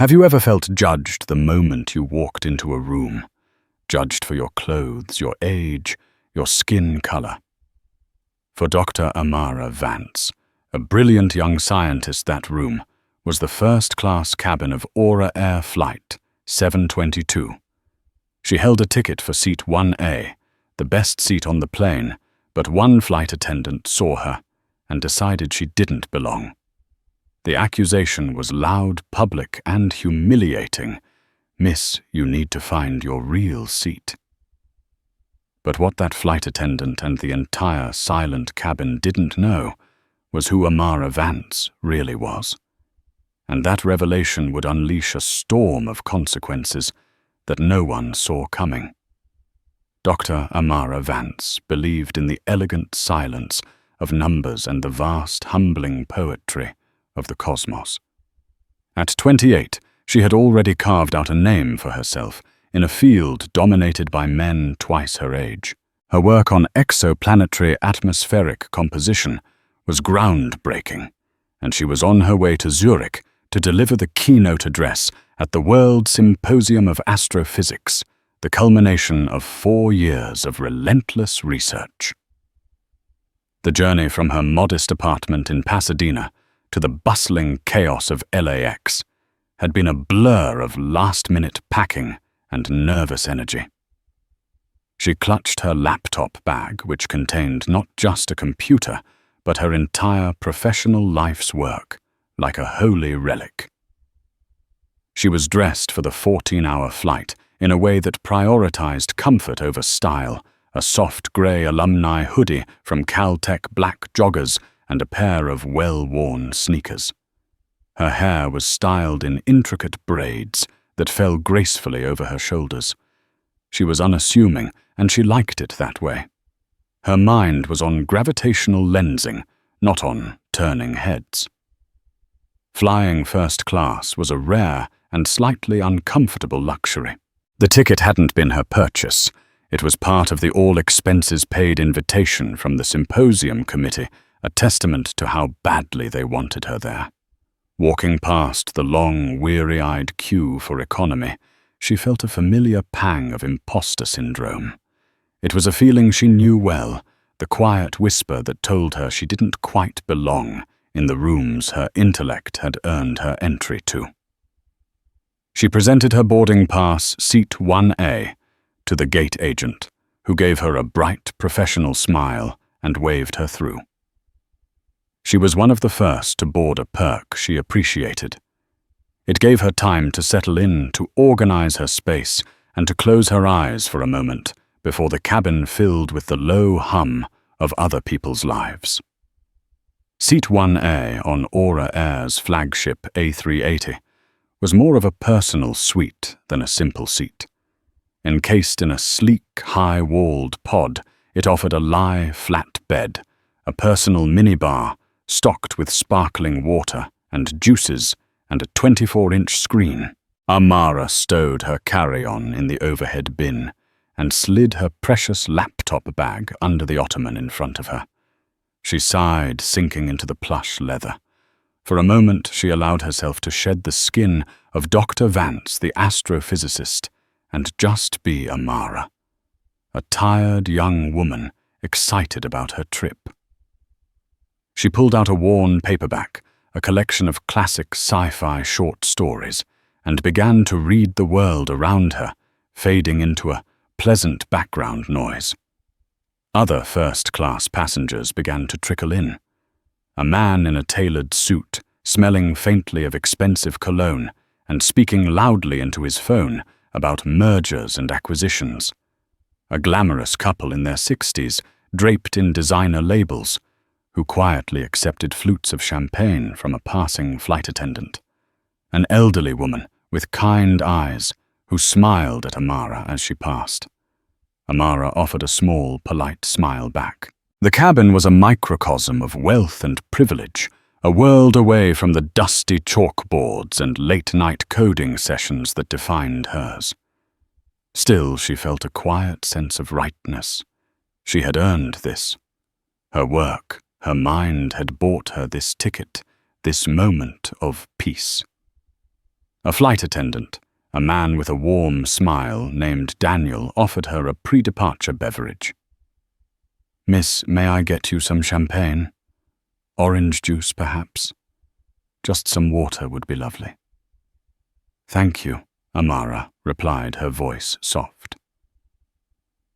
Have you ever felt judged the moment you walked into a room? Judged for your clothes, your age, your skin color? For Dr. Amara Vance, a brilliant young scientist, that room was the first-class cabin of Aura Air Flight 722. She held a ticket for seat 1A, the best seat on the plane, but one flight attendant saw her and decided she didn't belong. The accusation was loud, public, and humiliating. "Miss, you need to find your real seat." But what that flight attendant and the entire silent cabin didn't know was who Amara Vance really was. And that revelation would unleash a storm of consequences that no one saw coming. Dr. Amara Vance believed in the elegant silence of numbers and the vast, humbling poetry of the cosmos. At 28, she had already carved out a name for herself in a field dominated by men twice her age. Her work on exoplanetary atmospheric composition was groundbreaking, and she was on her way to Zurich to deliver the keynote address at the World Symposium of Astrophysics, the culmination of 4 years of relentless research. The journey from her modest apartment in Pasadena to the bustling chaos of LAX had been a blur of last-minute packing and nervous energy. She clutched her laptop bag, which contained not just a computer, but her entire professional life's work, like a holy relic. She was dressed for the 14-hour flight in a way that prioritized comfort over style, a soft gray alumni hoodie from Caltech black joggers and a pair of well-worn sneakers. Her hair was styled in intricate braids that fell gracefully over her shoulders. She was unassuming, and she liked it that way. Her mind was on gravitational lensing, not on turning heads. Flying first class was a rare and slightly uncomfortable luxury. The ticket hadn't been her purchase. It was part of the all-expenses-paid invitation from the symposium committee, a testament to how badly they wanted her there. Walking past the long, weary-eyed queue for economy, she felt a familiar pang of imposter syndrome. It was a feeling she knew well, the quiet whisper that told her she didn't quite belong in the rooms her intellect had earned her entry to. She presented her boarding pass, seat 1A, to the gate agent, who gave her a bright, professional smile and waved her through. She was one of the first to board a perk she appreciated. It gave her time to settle in, to organize her space, and to close her eyes for a moment before the cabin filled with the low hum of other people's lives. Seat 1A on Aura Air's flagship A380 was more of a personal suite than a simple seat. Encased in a sleek, high-walled pod, it offered a lie-flat bed, a personal minibar stocked with sparkling water and juices, and a 24-inch screen. Amara stowed her carry-on in the overhead bin and slid her precious laptop bag under the ottoman in front of her. She sighed, sinking into the plush leather. For a moment, she allowed herself to shed the skin of Dr. Vance, the astrophysicist, and just be Amara, a tired young woman excited about her trip. She pulled out a worn paperback, a collection of classic sci-fi short stories, and began to read the world around her, fading into a pleasant background noise. Other first-class passengers began to trickle in. A man in a tailored suit, smelling faintly of expensive cologne and speaking loudly into his phone about mergers and acquisitions. A glamorous couple in their 60s, draped in designer labels, who quietly accepted flutes of champagne from a passing flight attendant. An elderly woman with kind eyes who smiled at Amara as she passed. Amara offered a small, polite smile back. The cabin was a microcosm of wealth and privilege, a world away from the dusty chalkboards and late-night coding sessions that defined hers. Still, she felt a quiet sense of rightness. She had earned this. Her work, her mind had bought her this ticket, this moment of peace. A flight attendant, a man with a warm smile named Daniel, offered her a pre-departure beverage. "Miss, may I get you some champagne? Orange juice, perhaps? Just some water would be lovely." "Thank you," Amara replied, her voice soft.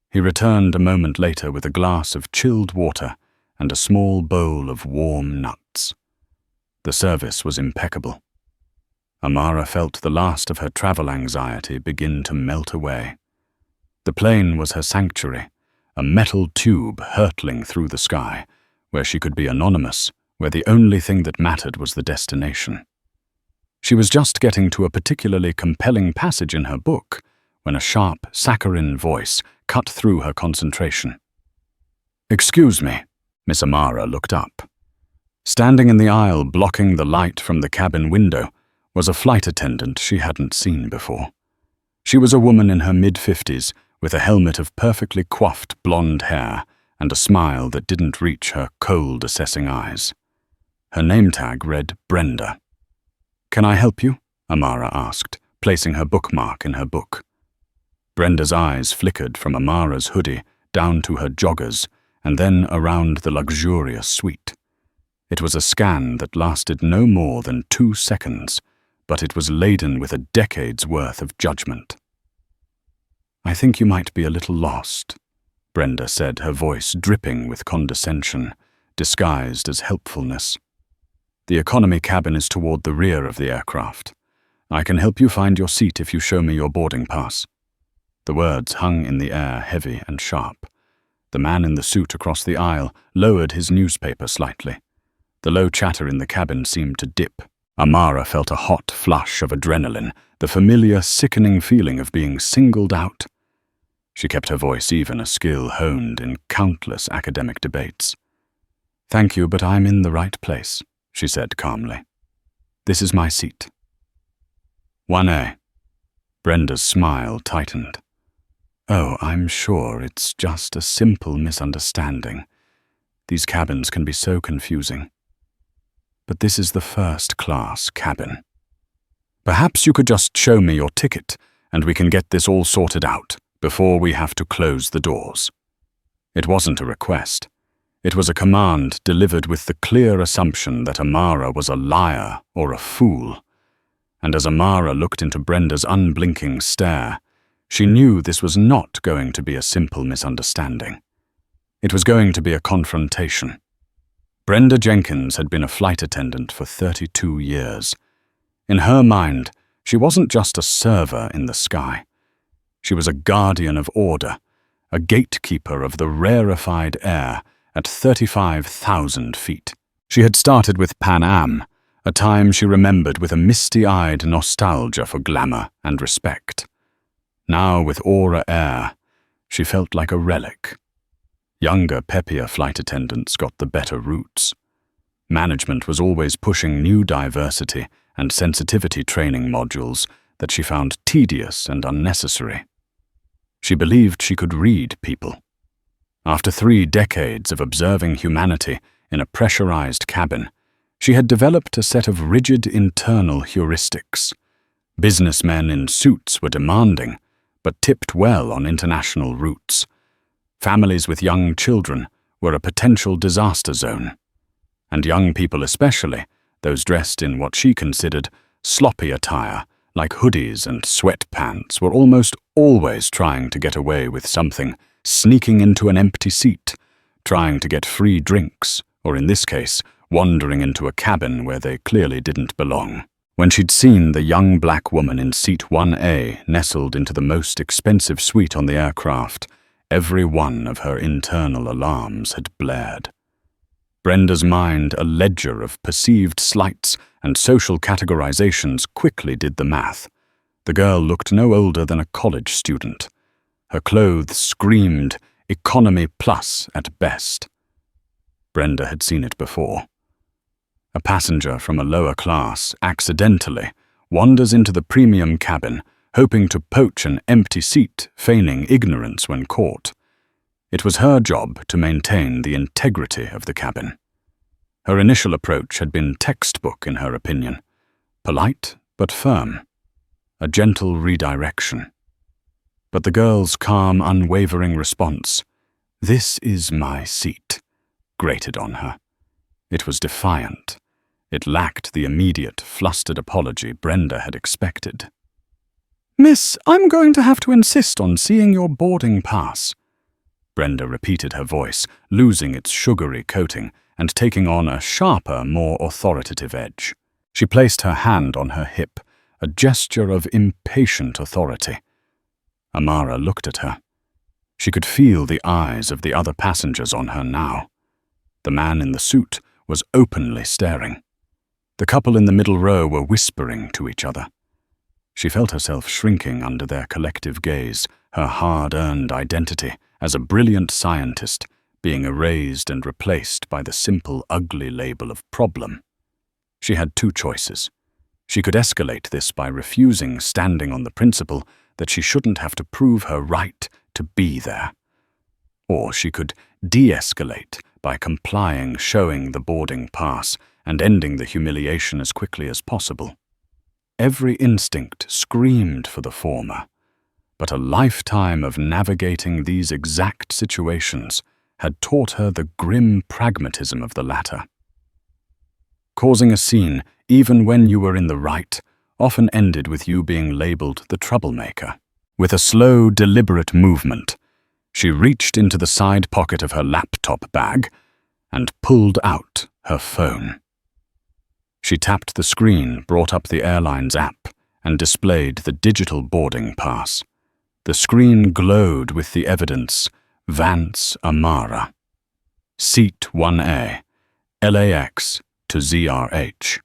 He returned a moment later with a glass of chilled water and a small bowl of warm nuts. The service was impeccable. Amara felt the last of her travel anxiety begin to melt away. The plane was her sanctuary, a metal tube hurtling through the sky, where she could be anonymous, where the only thing that mattered was the destination. She was just getting to a particularly compelling passage in her book when a sharp, saccharine voice cut through her concentration. "Excuse me." Miss Amara looked up. Standing in the aisle blocking the light from the cabin window was a flight attendant she hadn't seen before. She was a woman in her mid-50s with a helmet of perfectly coiffed blonde hair and a smile that didn't reach her cold, assessing eyes. Her name tag read Brenda. "Can I help you?" Amara asked, placing her bookmark in her book. Brenda's eyes flickered from Amara's hoodie down to her joggers and then around the luxurious suite. It was a scan that lasted no more than 2 seconds, but it was laden with a decade's worth of judgment. "I think you might be a little lost," Brenda said, her voice dripping with condescension, disguised as helpfulness. "The economy cabin is toward the rear of the aircraft. I can help you find your seat if you show me your boarding pass." The words hung in the air, heavy and sharp. The man in the suit across the aisle lowered his newspaper slightly. The low chatter in the cabin seemed to dip. Amara felt a hot flush of adrenaline, the familiar, sickening feeling of being singled out. She kept her voice even, a skill honed in countless academic debates. "Thank you, but I'm in the right place," she said calmly. "This is my seat." 1A. Brenda's smile tightened. "Oh, I'm sure it's just a simple misunderstanding. These cabins can be so confusing. But this is the first-class cabin. Perhaps you could just show me your ticket, and we can get this all sorted out before we have to close the doors." It wasn't a request. It was a command delivered with the clear assumption that Amara was a liar or a fool. And as Amara looked into Brenda's unblinking stare, she knew this was not going to be a simple misunderstanding. It was going to be a confrontation. Brenda Jenkins had been a flight attendant for 32 years. In her mind, she wasn't just a server in the sky. She was a guardian of order, a gatekeeper of the rarefied air at 35,000 feet. She had started with Pan Am, a time she remembered with a misty-eyed nostalgia for glamour and respect. Now, with Aura Air, she felt like a relic. Younger, peppier flight attendants got the better routes. Management was always pushing new diversity and sensitivity training modules that she found tedious and unnecessary. She believed she could read people. After 3 decades of observing humanity in a pressurized cabin, she had developed a set of rigid internal heuristics. Businessmen in suits were demanding, but tipped well on international routes. Families with young children were a potential disaster zone. And young people especially, those dressed in what she considered sloppy attire, like hoodies and sweatpants, were almost always trying to get away with something, sneaking into an empty seat, trying to get free drinks, or in this case, wandering into a cabin where they clearly didn't belong. When she'd seen the young black woman in seat 1A nestled into the most expensive suite on the aircraft, every one of her internal alarms had blared. Brenda's mind, a ledger of perceived slights and social categorizations, quickly did the math. The girl looked no older than a college student. Her clothes screamed economy plus at best. Brenda had seen it before. A passenger from a lower class accidentally wanders into the premium cabin, hoping to poach an empty seat, feigning ignorance when caught. It was her job to maintain the integrity of the cabin. Her initial approach had been textbook in her opinion, polite but firm. a gentle redirection. But the girl's calm, unwavering response, "This is my seat," grated on her. It was defiant. It lacked the immediate, flustered apology Brenda had expected. "Miss, I'm going to have to insist on seeing your boarding pass." Brenda repeated her voice, losing its sugary coating and taking on a sharper, more authoritative edge. She placed her hand on her hip, a gesture of impatient authority. Amara looked at her. She could feel the eyes of the other passengers on her now. The man in the suit was openly staring. The couple in the middle row were whispering to each other. She felt herself shrinking under their collective gaze, her hard-earned identity as a brilliant scientist being erased and replaced by the simple, ugly label of problem. She had two choices. She could escalate this by refusing, standing on the principle that she shouldn't have to prove her right to be there. Or she could de-escalate by complying, showing the boarding pass, and ending the humiliation as quickly as possible. Every instinct screamed for the former, but a lifetime of navigating these exact situations had taught her the grim pragmatism of the latter. Causing a scene, even when you were in the right, often ended with you being labeled the troublemaker. With a slow, deliberate movement, she reached into the side pocket of her laptop bag and pulled out her phone. She tapped the screen, brought up the airline's app, and displayed the digital boarding pass. The screen glowed with the evidence, Vance Amara. Seat 1A, LAX to ZRH.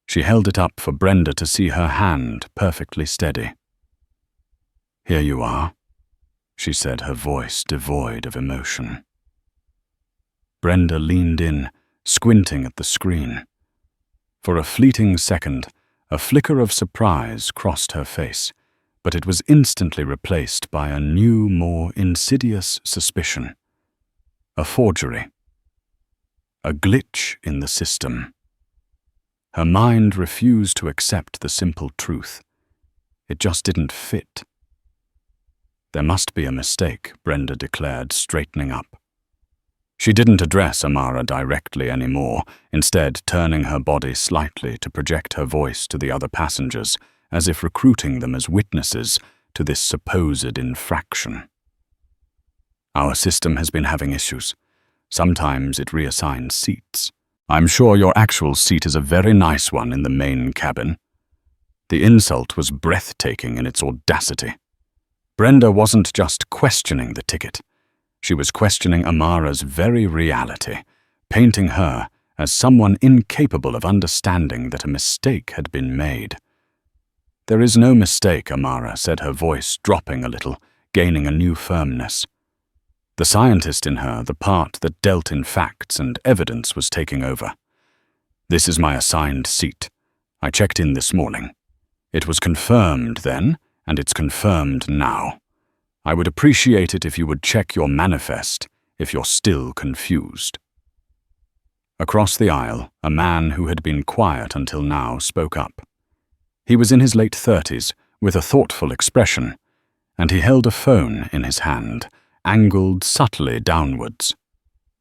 She held it up for Brenda to see her hand perfectly steady. "Here you are," she said, her voice devoid of emotion. Brenda leaned in, squinting at the screen. For a fleeting second, a flicker of surprise crossed her face, but it was instantly replaced by a new, more insidious suspicion. A forgery. A glitch in the system. Her mind refused to accept the simple truth. It just didn't fit. "There must be a mistake," Brenda declared, straightening up. She didn't address Amara directly anymore, instead turning her body slightly to project her voice to the other passengers, as if recruiting them as witnesses to this supposed infraction. "Our system has been having issues. Sometimes it reassigns seats. I'm sure your actual seat is a very nice one in the main cabin." The insult was breathtaking in its audacity. Brenda wasn't just questioning the ticket. She was questioning Amara's very reality, painting her as someone incapable of understanding that a mistake had been made. "There is no mistake," Amara said, her voice dropping a little, gaining a new firmness. The scientist in her, the part that dealt in facts and evidence, was taking over. "This is my assigned seat. I checked in this morning. It was confirmed then, and it's confirmed now. I would appreciate it if you would check your manifest if you're still confused." Across the aisle, a man who had been quiet until now spoke up. He was in his late 30s, with a thoughtful expression, and he held a phone in his hand, angled subtly downwards.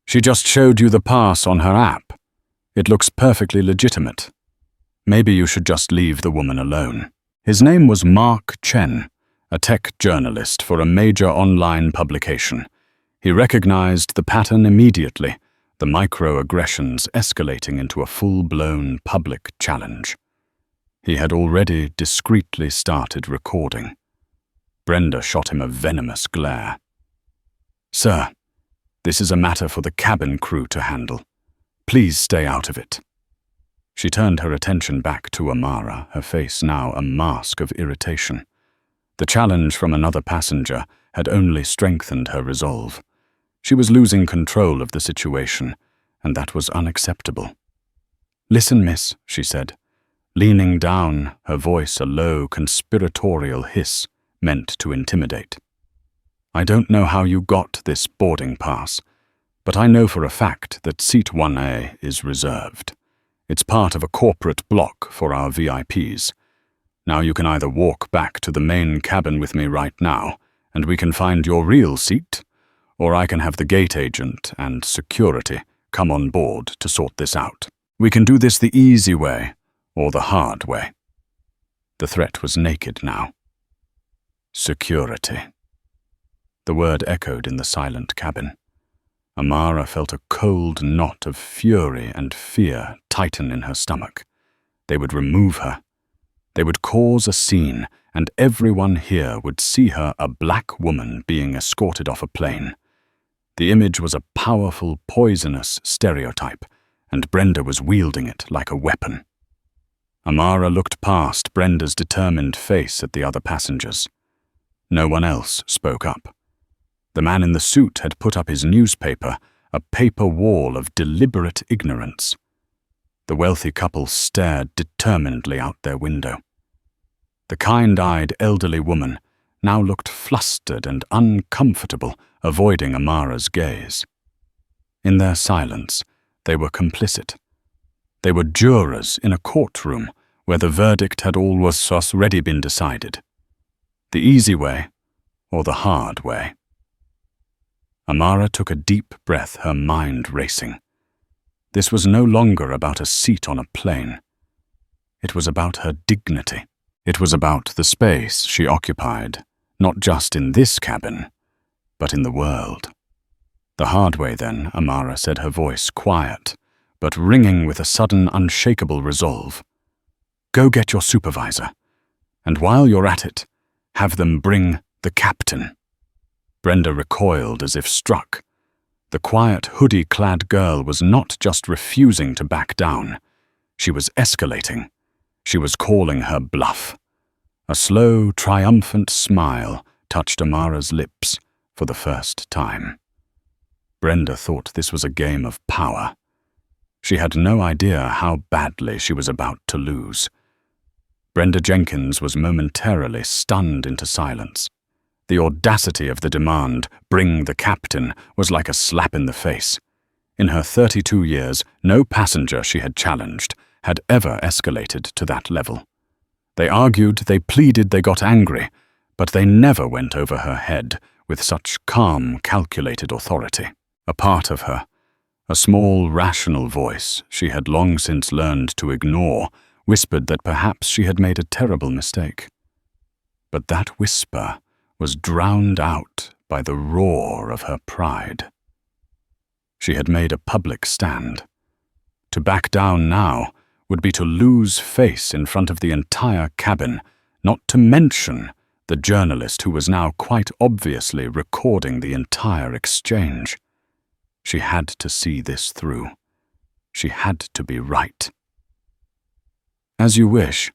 "She just showed you the pass on her app. It looks perfectly legitimate. Maybe you should just leave the woman alone." His name was Mark Chen, a tech journalist for a major online publication. He recognized the pattern immediately, the microaggressions escalating into a full-blown public challenge. He had already discreetly started recording. Brenda shot him a venomous glare. "Sir, this is a matter for the cabin crew to handle. Please stay out of it." She turned her attention back to Amara, her face now a mask of irritation. The challenge from another passenger had only strengthened her resolve. She was losing control of the situation, and that was unacceptable. "Listen, miss," she said, leaning down, her voice a low, conspiratorial hiss meant to intimidate. "I don't know how you got this boarding pass, but I know for a fact that seat 1A is reserved. It's part of a corporate block for our VIPs. Now you can either walk back to the main cabin with me right now, and we can find your real seat, or I can have the gate agent and security come on board to sort this out. We can do this the easy way or the hard way. The threat was naked now. Security. The word echoed in the silent cabin. Amara felt a cold knot of fury and fear tighten in her stomach. They would remove her. They would cause a scene, and everyone here would see her a black woman being escorted off a plane. The image was a powerful, poisonous stereotype, and Brenda was wielding it like a weapon. Amara looked past Brenda's determined face at the other passengers. No one else spoke up. The man in the suit had put up his newspaper, a paper wall of deliberate ignorance. The wealthy couple stared determinedly out their window. The kind-eyed elderly woman now looked flustered and uncomfortable, avoiding Amara's gaze. In their silence, they were complicit. They were jurors in a courtroom where the verdict had already been decided. The easy way or the hard way. Amara took a deep breath, her mind racing. This was no longer about a seat on a plane. It was about her dignity. It was about the space she occupied, not just in this cabin, but in the world. The hard way, then, Amara said, her voice quiet, but ringing with a sudden, unshakable resolve. Go get your supervisor, and while you're at it, have them bring the captain. Brenda recoiled as if struck. The quiet, hoodie-clad girl was not just refusing to back down. She was escalating. She was calling her bluff. A slow, triumphant smile touched Amara's lips for the first time. Brenda thought this was a game of power. She had no idea how badly she was about to lose. Brenda Jenkins was momentarily stunned into silence. The audacity of the demand, "Bring the captain," was like a slap in the face. In her 32 years, no passenger she had challenged had ever escalated to that level. They argued, they pleaded, they got angry, but they never went over her head with such calm, calculated authority. A part of her, a small, rational voice she had long since learned to ignore, whispered that perhaps she had made a terrible mistake. But that whisper was drowned out by the roar of her pride. She had made a public stand. To back down now would be to lose face in front of the entire cabin, not to mention the journalist who was now quite obviously recording the entire exchange. She had to see this through. She had to be right. As you wish.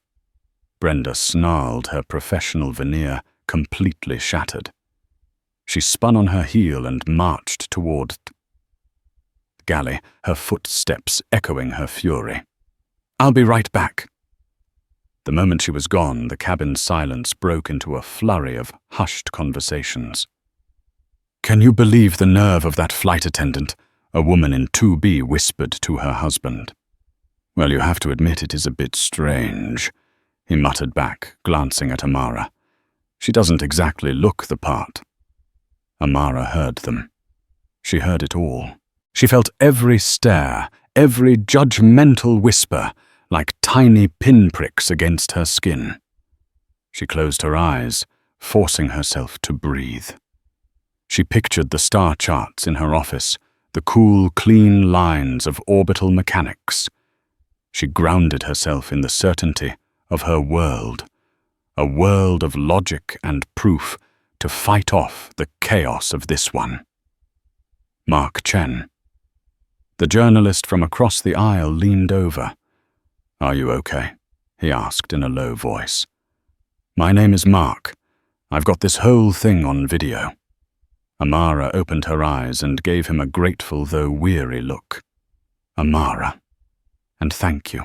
Brenda snarled, her professional veneer completely shattered. She spun on her heel and marched toward the galley, her footsteps echoing her fury. I'll be right back. The moment she was gone, the cabin's silence broke into a flurry of hushed conversations. Can you believe the nerve of that flight attendant? A woman in 2B whispered to her husband. Well, you have to admit it is a bit strange, he muttered back, glancing at Amara. She doesn't exactly look the part. Amara heard them. She heard it all. She felt every stare, every judgmental whisper, like tiny pinpricks against her skin. She closed her eyes, forcing herself to breathe. She pictured the star charts in her office, the cool, clean lines of orbital mechanics. She grounded herself in the certainty of her world, a world of logic and proof to fight off the chaos of this one. Mark Chen. The journalist from across the aisle leaned over. Are you okay? He asked in a low voice. My name is Mark. I've got this whole thing on video. Amara opened her eyes and gave him a grateful though weary look. Amara. And thank you.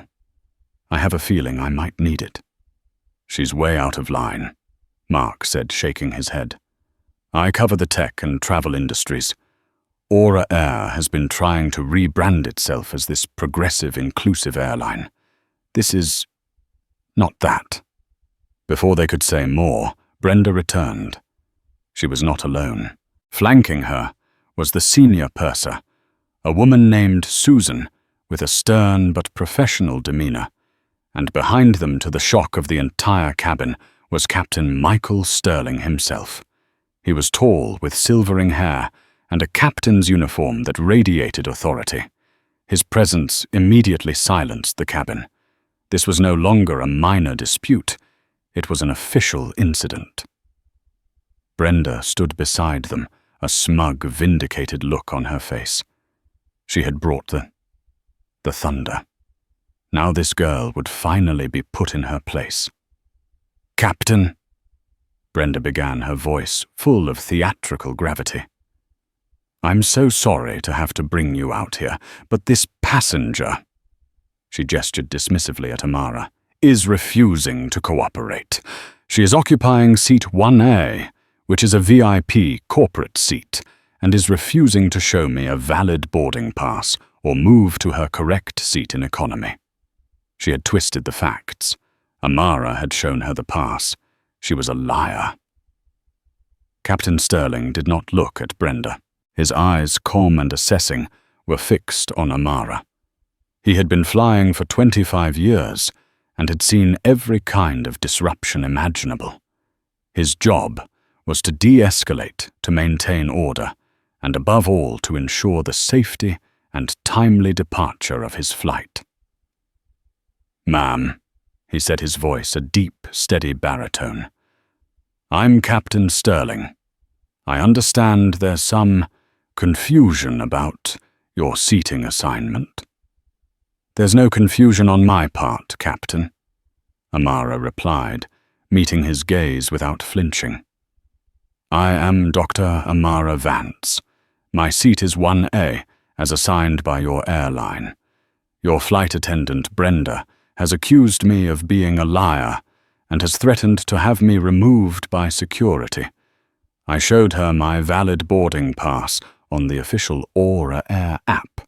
I have a feeling I might need it. She's way out of line, Mark said, shaking his head. I cover the tech and travel industries. Aura Air has been trying to rebrand itself as this progressive, inclusive airline. This is not that. Before they could say more, Brenda returned. She was not alone. Flanking her was the senior purser, a woman named Susan, with a stern but professional demeanor, and behind them, to the shock of the entire cabin, was Captain Michael Sterling himself. He was tall, with silvering hair, and a captain's uniform that radiated authority. His presence immediately silenced the cabin. This was no longer a minor dispute. It was an official incident. Brenda stood beside them, a smug, vindicated look on her face. She had brought the thunder. Now this girl would finally be put in her place. "Captain," Brenda began, her voice full of theatrical gravity. "I'm so sorry to have to bring you out here, but this passenger," she gestured dismissively at Amara, "is refusing to cooperate. She is occupying seat 1A, which is a VIP corporate seat, and is refusing to show me a valid boarding pass or move to her correct seat in economy." She had twisted the facts. Amara had shown her the pass. She was a liar. Captain Sterling did not look at Brenda. His eyes, calm and assessing, were fixed on Amara. He had been flying for 25 years and had seen every kind of disruption imaginable. His job was to de-escalate, to maintain order, and above all to ensure the safety and timely departure of his flight. "Ma'am," he said, his voice a deep, steady baritone, "I'm Captain Sterling. I understand there's some confusion about your seating assignment." "There's no confusion on my part, Captain," Amara replied, meeting his gaze without flinching. "I am Dr. Amara Vance. My seat is 1A, as assigned by your airline. Your flight attendant, Brenda, has accused me of being a liar and has threatened to have me removed by security. I showed her my valid boarding pass on the official Aura Air app,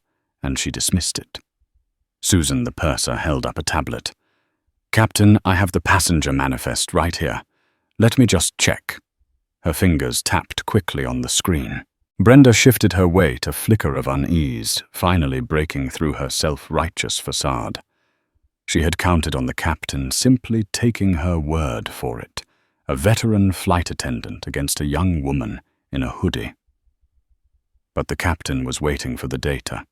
and she dismissed it." Susan, the purser, held up a tablet. "Captain, I have the passenger manifest right here. Let me just check." Her fingers tapped quickly on the screen. Brenda shifted her weight, a flicker of unease, finally breaking through her self-righteous facade. She had counted on the captain simply taking her word for it, a veteran flight attendant against a young woman in a hoodie. But the captain was waiting for the data.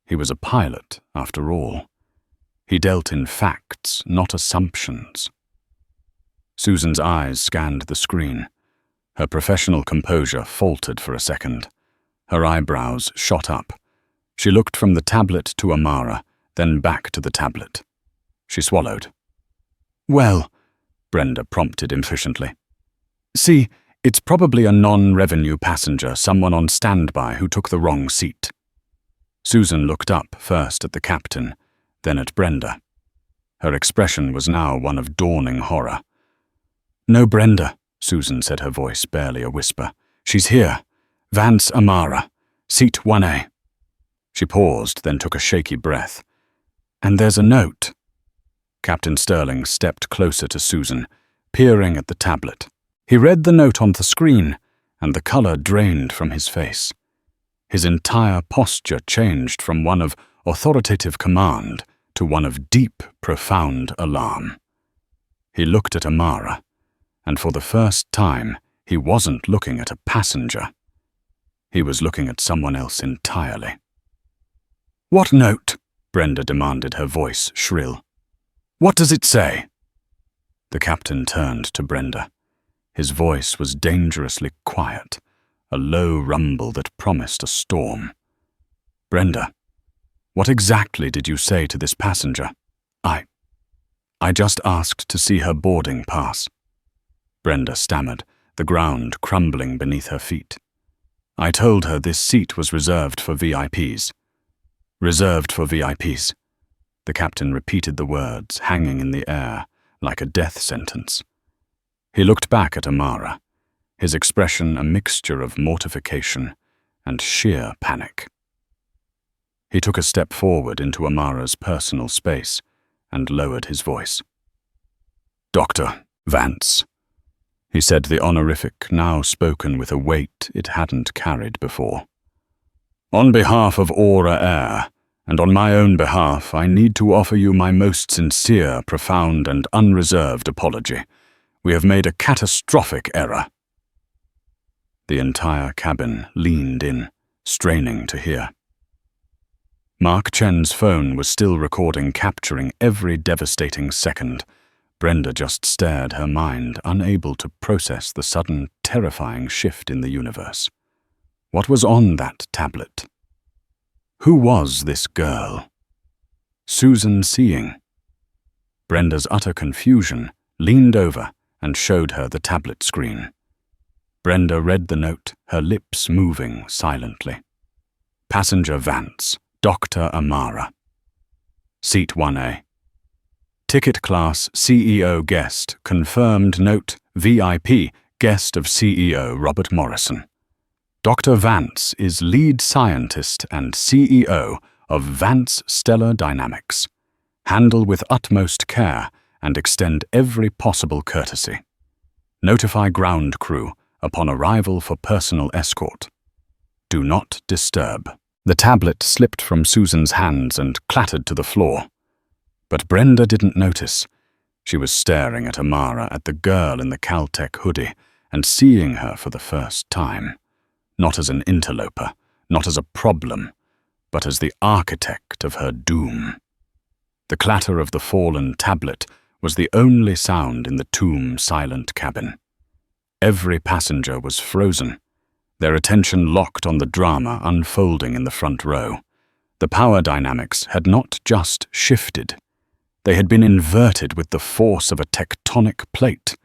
He was a pilot, after all. He dealt in facts, not assumptions. Susan's eyes scanned the screen. Her professional composure faltered for a second. Her eyebrows shot up. She looked from the tablet to Amara, then back to the tablet. She swallowed. "Well," Brenda prompted impatiently. "See, it's probably a non-revenue passenger, someone on standby who took the wrong seat." Susan looked up, first at the captain, then at Brenda. Her expression was now one of dawning horror. "No, Brenda," Susan said, her voice barely a whisper. "She's here. Vance Amara, seat 1A. She paused, then took a shaky breath. "And there's a note." Captain Sterling stepped closer to Susan, peering at the tablet. He read the note on the screen, and the color drained from his face. His entire posture changed from one of authoritative command to one of deep, profound alarm. He looked at Amara, and for the first time, he wasn't looking at a passenger. He was looking at someone else entirely. "What note?" Brenda demanded, her voice shrill. "What does it say?" The captain turned to Brenda. His voice was dangerously quiet, a low rumble that promised a storm. "Brenda, what exactly did you say to this passenger?" I just asked to see her boarding pass." Brenda stammered, the ground crumbling beneath her feet. "I told her this seat was reserved for VIPs." "Reserved for VIPs." The captain repeated the words, hanging in the air, like a death sentence. He looked back at Amara, his expression a mixture of mortification and sheer panic. He took a step forward into Amara's personal space and lowered his voice. "Doctor, Vance, he said the honorific now spoken with a weight it hadn't carried before. On behalf of Aura Air, and on my own behalf, I need to offer you my most sincere, profound, and unreserved apology. We have made a catastrophic error. The entire cabin leaned in, straining to hear. Mark Chen's phone was still recording, capturing every devastating second. Brenda just stared, her mind unable to process the sudden, terrifying shift in the universe. What was on that tablet? Who was this girl? Susan Seeing. Brenda's utter confusion leaned over and showed her the tablet screen. Brenda read the note, her lips moving silently. Passenger Vance, Dr. Amara. Seat 1A. Ticket class CEO guest, confirmed note VIP, guest of CEO Robert Morrison. Dr. Vance is lead scientist and CEO of Vance Stellar Dynamics. Handle with utmost care and extend every possible courtesy. Notify ground crew upon arrival for personal escort. Do not disturb. The tablet slipped from Susan's hands and clattered to the floor. But Brenda didn't notice. She was staring at Amara, at the girl in the Caltech hoodie, and seeing her for the first time. Not as an interloper, not as a problem, but as the architect of her doom. The clatter of the fallen tablet was the only sound in the tomb-silent cabin. Every passenger was frozen, their attention locked on the drama unfolding in the front row. The power dynamics had not just shifted. They had been inverted with the force of a tectonic plate.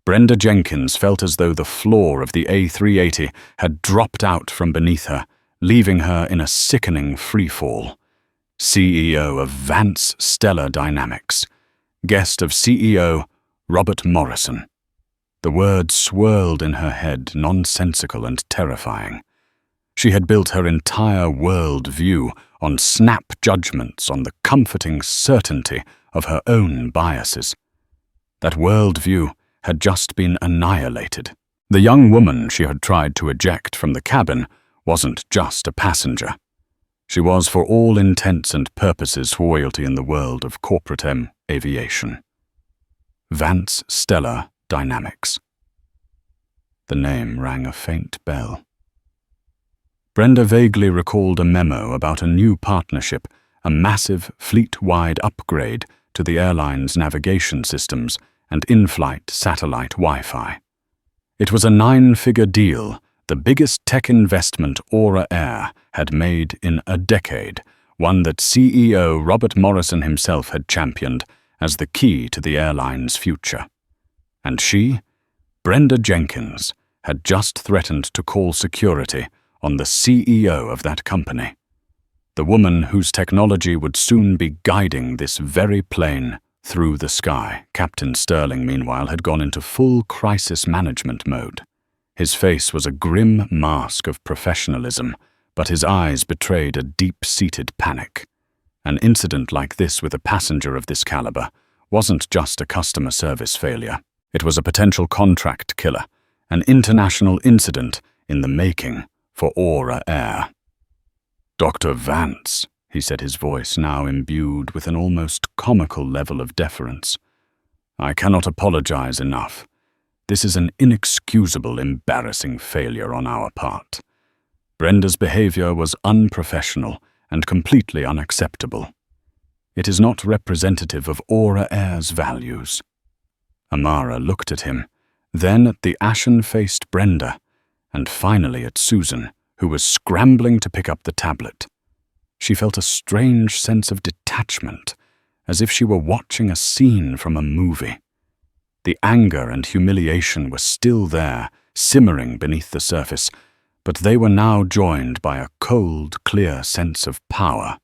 Brenda Jenkins felt as though the floor of the A380 had dropped out from beneath her, leaving her in a sickening freefall. CEO of Vance Stellar Dynamics. Guest of CEO Robert Morrison. The words swirled in her head, nonsensical and terrifying. She had built her entire world view on snap judgments, on the comforting certainty of her own biases. That world view had just been annihilated. The young woman she had tried to eject from the cabin wasn't just a passenger. She was, for all intents and purposes, royalty in the world of corporate aviation. Vance Stellar Dynamics. The name rang a faint bell. Brenda vaguely recalled a memo about a new partnership, a massive fleet-wide upgrade to the airline's navigation systems and in-flight satellite Wi-Fi. It was a 9-figure deal, the biggest tech investment Aura Air had made in a decade, one that CEO Robert Morrison himself had championed as the key to the airline's future. And she, Brenda Jenkins, had just threatened to call security on the CEO of that company. The woman whose technology would soon be guiding this very plane through the sky. Captain Sterling, meanwhile, had gone into full crisis management mode. His face was a grim mask of professionalism, but his eyes betrayed a deep-seated panic. An incident like this with a passenger of this caliber wasn't just a customer service failure. It was a potential contract killer, an international incident in the making for Aura Air. Dr. Vance, he said, his voice now imbued with an almost comical level of deference. I cannot apologize enough. This is an inexcusable, embarrassing failure on our part. Brenda's behavior was unprofessional and completely unacceptable. It is not representative of Aura Air's values. Amara looked at him, then at the ashen-faced Brenda, and finally at Susan, who was scrambling to pick up the tablet. She felt a strange sense of detachment, as if she were watching a scene from a movie. The anger and humiliation were still there, simmering beneath the surface, but they were now joined by a cold, clear sense of power.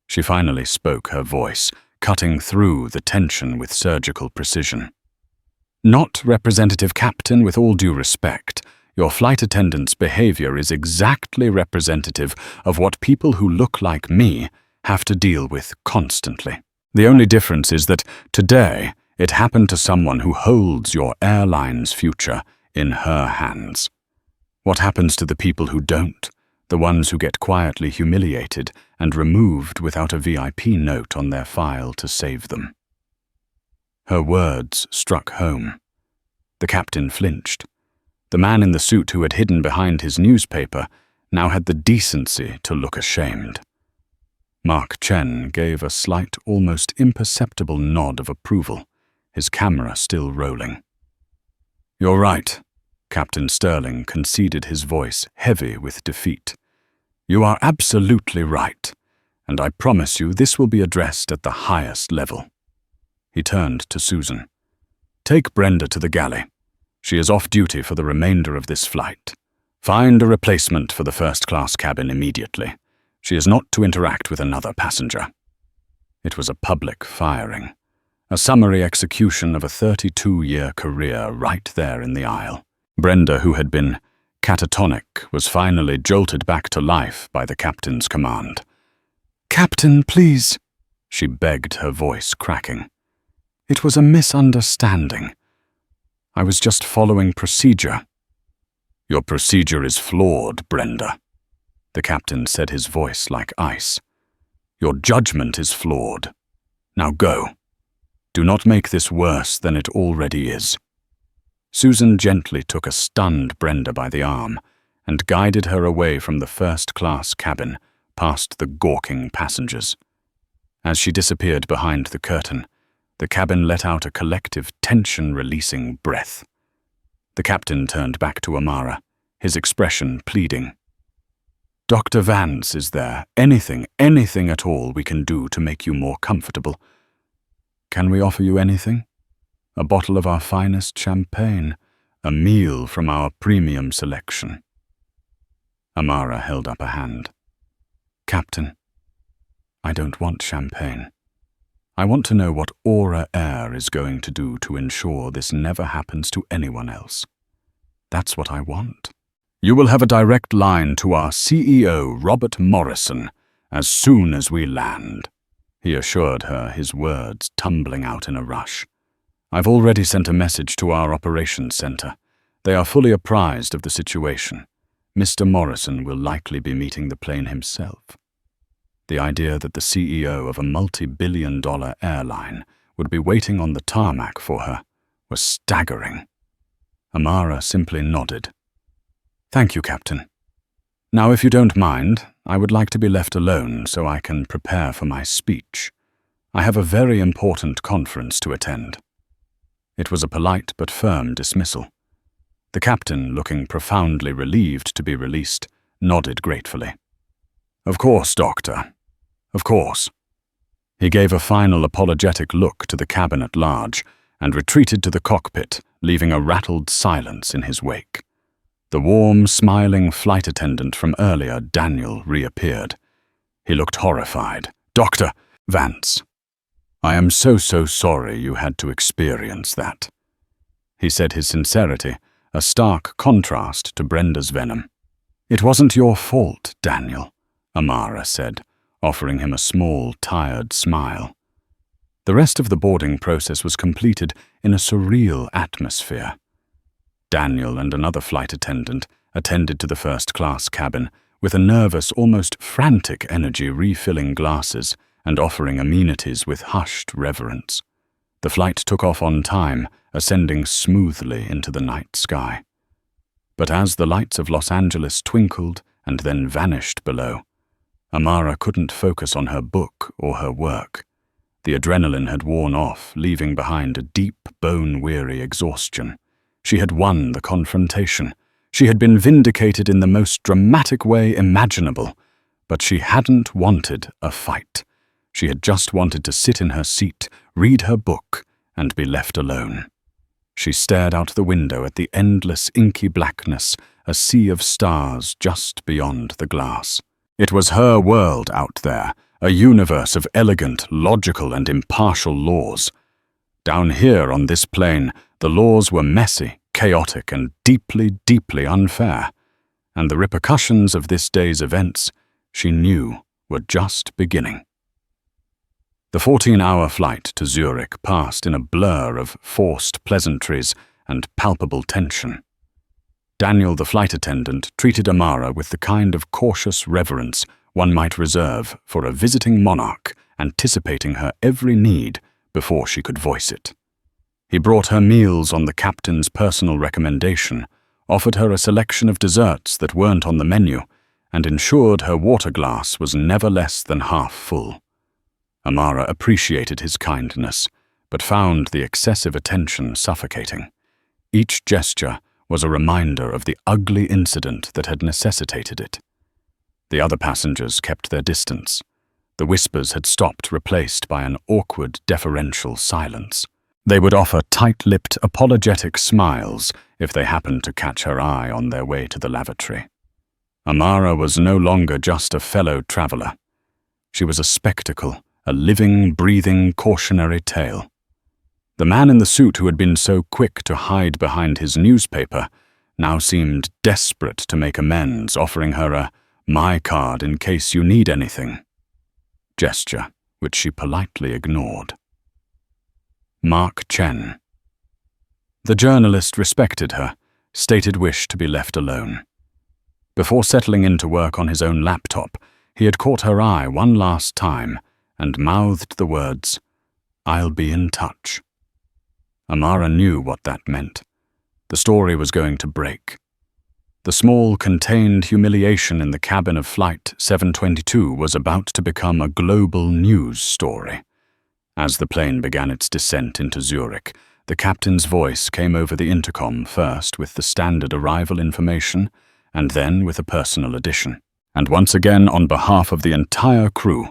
She finally spoke, her voice cutting through the tension with surgical precision. Not representative, Captain, with all due respect. Your flight attendant's behavior is exactly representative of what people who look like me have to deal with constantly. The only difference is that today, It happened to someone who holds your airline's future in her hands. What happens to the people who don't? The ones who get quietly humiliated and removed without a VIP note on their file to save them. Her words struck home. The captain flinched. The man in the suit who had hidden behind his newspaper now had the decency to look ashamed. Mark Chen gave a slight, almost imperceptible nod of approval, his camera still rolling. "You're right," Captain Sterling conceded, his voice heavy with defeat. "You are absolutely right, and I promise you this will be addressed at the highest level." He turned to Susan. "Take Brenda to the galley. She is off duty for the remainder of this flight. Find a replacement for the first-class cabin immediately. She is not to interact with another passenger." It was a public firing, a summary execution of a 32-year career right there in the aisle. Brenda, who had been catatonic, was finally jolted back to life by the captain's command. "Captain, please," she begged, her voice cracking. "It was a misunderstanding. I was just following procedure." "Your procedure is flawed, Brenda," the captain said, his voice like ice. "Your judgment is flawed. Now go. Do not make this worse than it already is." Susan gently took a stunned Brenda by the arm and guided her away from the first-class cabin, past the gawking passengers. As she disappeared behind the curtain, the cabin let out a collective tension-releasing breath. The captain turned back to Amara, his expression pleading. "Dr. Vance is there. Anything at all we can do to make you more comfortable. Can we offer you anything? A bottle of our finest champagne, a meal from our premium selection." Amara held up a hand. "Captain, I don't want champagne. I want to know what Aura Air is going to do to ensure this never happens to anyone else. That's what I want." "You will have a direct line to our CEO, Robert Morrison, as soon as we land," he assured her, his words tumbling out in a rush. "I've already sent a message to our operations center. They are fully apprised of the situation. Mr. Morrison will likely be meeting the plane himself." The idea that the CEO of a multi-billion-dollar airline would be waiting on the tarmac for her was staggering. Amara simply nodded. "Thank you, Captain. Now, if you don't mind, I would like to be left alone so I can prepare for my speech. I have a very important conference to attend." It was a polite but firm dismissal. The captain, looking profoundly relieved to be released, nodded gratefully. "Of course, Doctor. Of course." He gave a final apologetic look to the cabin at large and retreated to the cockpit, leaving a rattled silence in his wake. The warm, smiling flight attendant from earlier, Daniel, reappeared. He looked horrified. "Dr. Vance, I am so sorry you had to experience that." He said, his sincerity a stark contrast to Brenda's venom. "It wasn't your fault, Daniel," Amara said, offering him a small, tired smile. The rest of the boarding process was completed in a surreal atmosphere. Daniel and another flight attendant attended to the first-class cabin, with a nervous, almost frantic energy refilling glasses and offering amenities with hushed reverence. The flight took off on time, ascending smoothly into the night sky. But as the lights of Los Angeles twinkled and then vanished below, Amara couldn't focus on her book or her work. The adrenaline had worn off, leaving behind a deep, bone-weary exhaustion. She had won the confrontation. She had been vindicated in the most dramatic way imaginable, but she hadn't wanted a fight. She had just wanted to sit in her seat, read her book, and be left alone. She stared out the window at the endless inky blackness, a sea of stars just beyond the glass. It was her world out there, a universe of elegant, logical, and impartial laws. Down here on this plane, the laws were messy, chaotic, and deeply, deeply unfair. And the repercussions of this day's events, she knew, were just beginning. The 14-hour flight to Zurich passed in a blur of forced pleasantries and palpable tension. Daniel, the flight attendant, treated Amara with the kind of cautious reverence one might reserve for a visiting monarch, anticipating her every need before she could voice it. He brought her meals on the captain's personal recommendation, offered her a selection of desserts that weren't on the menu, and ensured her water glass was never less than half full. Amara appreciated his kindness, but found the excessive attention suffocating. Each gesture was a reminder of the ugly incident that had necessitated it. The other passengers kept their distance. The whispers had stopped, replaced by an awkward, deferential silence. They would offer tight-lipped, apologetic smiles if they happened to catch her eye on their way to the lavatory. Amara was no longer just a fellow traveler. She was a spectacle, a living, breathing, cautionary tale. The man in the suit who had been so quick to hide behind his newspaper now seemed desperate to make amends, offering her a "my card in case you need anything" gesture, which she politely ignored. Mark Chen. The journalist respected her, stated wish to be left alone. Before settling into work on his own laptop, he had caught her eye one last time and mouthed the words, "I'll be in touch." Amara knew what that meant. The story was going to break. The small, contained humiliation in the cabin of Flight 722 was about to become a global news story. As the plane began its descent into Zurich, the captain's voice came over the intercom, first with the standard arrival information, and then with a personal addition. And once again, on behalf of the entire crew,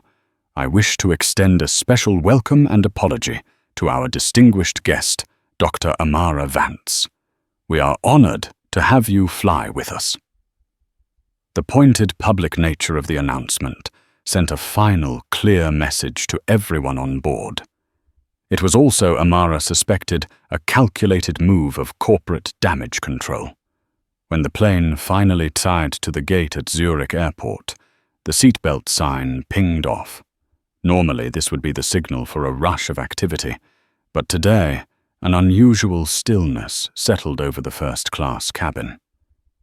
I wish to extend a special welcome and apology to our distinguished guest, Dr. Amara Vance. We are honored to have you fly with us. The pointed public nature of the announcement sent a final, clear message to everyone on board. It was also, Amara suspected, a calculated move of corporate damage control. When the plane finally tied to the gate at Zurich Airport, the seatbelt sign pinged off. Normally, this would be the signal for a rush of activity, but today, an unusual stillness settled over the first-class cabin.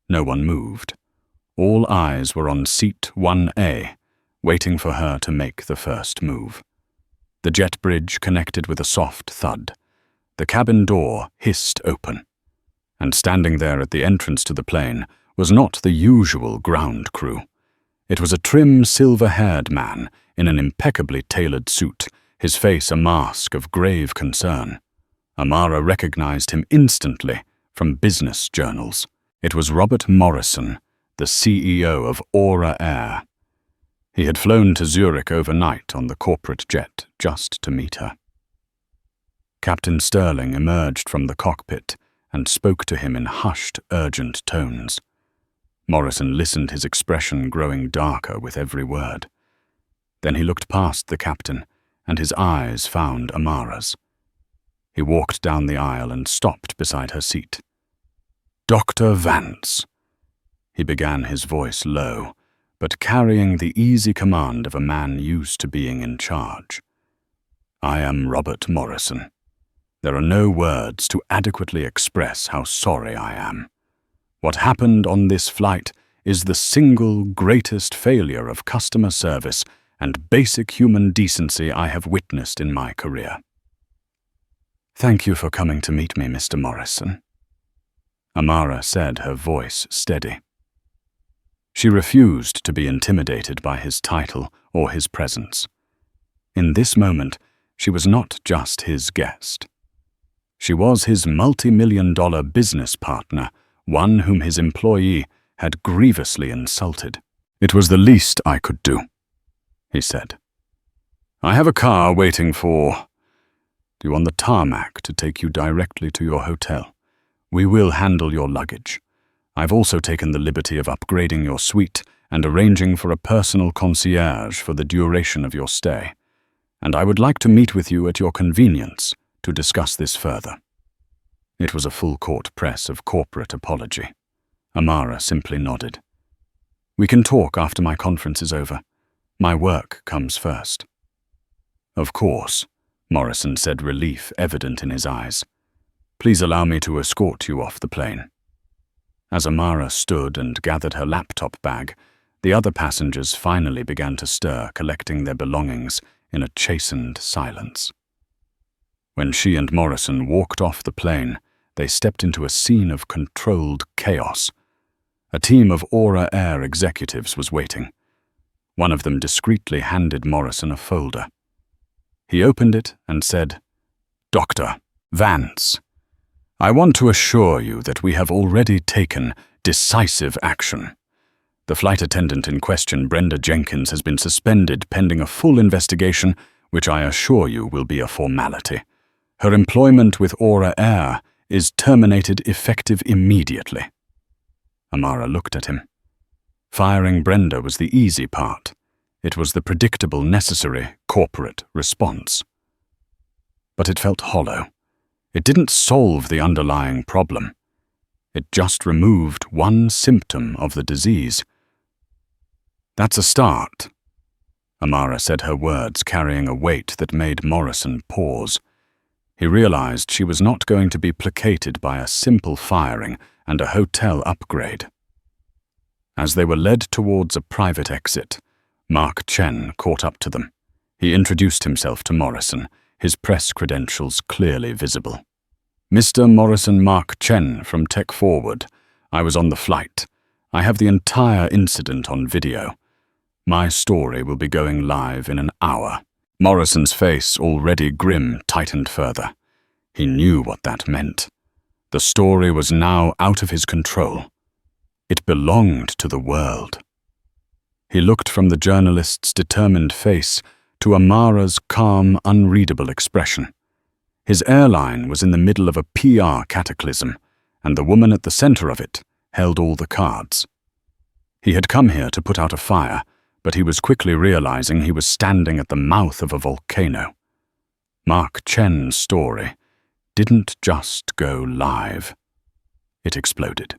No one moved. All eyes were on seat 1A, waiting for her to make the first move. The jet bridge connected with a soft thud. The cabin door hissed open. And standing there at the entrance to the plane was not the usual ground crew. It was a trim, silver-haired man in an impeccably tailored suit, his face a mask of grave concern. Amara recognized him instantly from business journals. It was Robert Morrison, the CEO of Aura Air. He had flown to Zurich overnight on the corporate jet just to meet her. Captain Sterling emerged from the cockpit and spoke to him in hushed, urgent tones. Morrison listened, his expression growing darker with every word. Then he looked past the captain, and his eyes found Amara's. He walked down the aisle and stopped beside her seat. "Dr. Vance," he began, his voice low, but carrying the easy command of a man used to being in charge. "I am Robert Morrison. There are no words to adequately express how sorry I am. What happened on this flight is the single greatest failure of customer service and basic human decency I have witnessed in my career." "Thank you for coming to meet me, Mr. Morrison," Amara said, her voice steady. She refused to be intimidated by his title or his presence. In this moment, she was not just his guest. She was his multi-million-dollar business partner, one whom his employee had grievously insulted. "It was the least I could do," he said. "I have a car waiting for you on the tarmac to take you directly to your hotel. We will handle your luggage. I've also taken the liberty of upgrading your suite and arranging for a personal concierge for the duration of your stay. And I would like to meet with you at your convenience to discuss this further." It was a full-court press of corporate apology. Amara simply nodded. "We can talk after my conference is over. My work comes first." "Of course," Morrison said, relief evident in his eyes. "Please allow me to escort you off the plane." As Amara stood and gathered her laptop bag, the other passengers finally began to stir, collecting their belongings in a chastened silence. When she and Morrison walked off the plane, they stepped into a scene of controlled chaos. A team of Aura Air executives was waiting. One of them discreetly handed Morrison a folder. He opened it and said, "Dr. Vance, I want to assure you that we have already taken decisive action. The flight attendant in question, Brenda Jenkins, has been suspended pending a full investigation, which I assure you will be a formality. Her employment with Aura Air is terminated effective immediately." Amara looked at him. Firing Brenda was the easy part. It was the predictable, necessary corporate response. But it felt hollow. It didn't solve the underlying problem. It just removed one symptom of the disease. "That's a start," Amara said, her words carrying a weight that made Morrison pause. He realized she was not going to be placated by a simple firing and a hotel upgrade. As they were led towards a private exit, Mark Chen caught up to them. He introduced himself to Morrison, his press credentials clearly visible. "Mr. Morrison Mark Chen from Tech Forward. I was on the flight. I have the entire incident on video. My story will be going live in an hour." Morrison's face, already grim, tightened further. He knew what that meant. The story was now out of his control. It belonged to the world. He looked from the journalist's determined face to Amara's calm, unreadable expression. His airline was in the middle of a PR cataclysm, and the woman at the center of it held all the cards. He had come here to put out a fire, but he was quickly realizing he was standing at the mouth of a volcano. Mark Chen's story didn't just go live. It exploded.